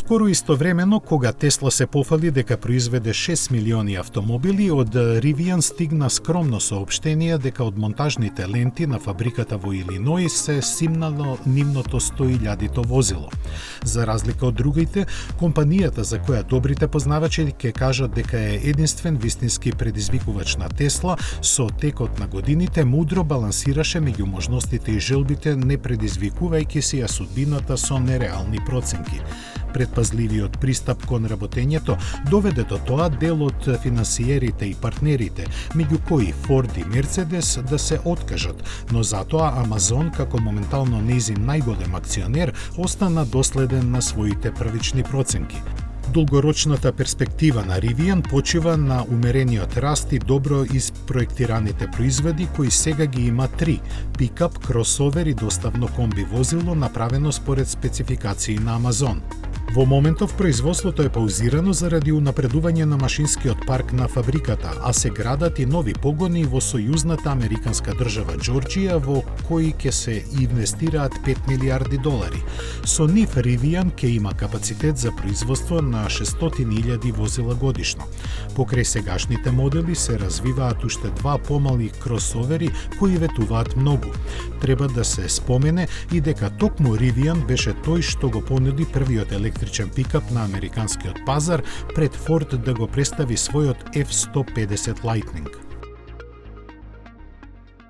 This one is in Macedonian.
Скоро истовремено, кога Тесла се пофали дека произведе 6 милиони автомобили, од Rivian стигна скромно соопштение дека од монтажните ленти на фабриката во Илиној се симнало нивното 100.000 возило. За разлика од другите, компанијата за која добрите познавачи ќе кажат дека е единствен вистински предизвикувач на Тесла, со текот на годините мудро балансираше меѓу можностите и желбите, не предизвикувајќи си ја судбината со нереални проценки. Предпазливиот пристап кон работењето доведе до тоа дел од финансиерите и партнерите, меѓу кои Форд и Мерцедес, да се откажат, но затоа Амазон, како моментално нејзин најголем акционер, остана доследен на своите првични проценки. Долгорочната перспектива на Rivian почива на умерениот раст и добро испроектираните производи, кои сега ги има 3: пикап, кросовер и доставно комби возило направено според спецификации на Амазон. Во моментов производството е паузирано заради унапредување на машинскиот парк на фабриката, а се градат и нови погони во сојузната американска држава Џорџија, во кои ќе се инвестираат $5 милиарди. Со нив Rivian ќе има капацитет за производство на 600.000 возила годишно. Покрај сегашните модели се развиваат уште два помали кросовери кои ветуваат многу. Треба да се спомене и дека токму Rivian беше тој што го понуди првиот електричен пикап на американскиот пазар пред Форд да го представи својот F-150 Lightning.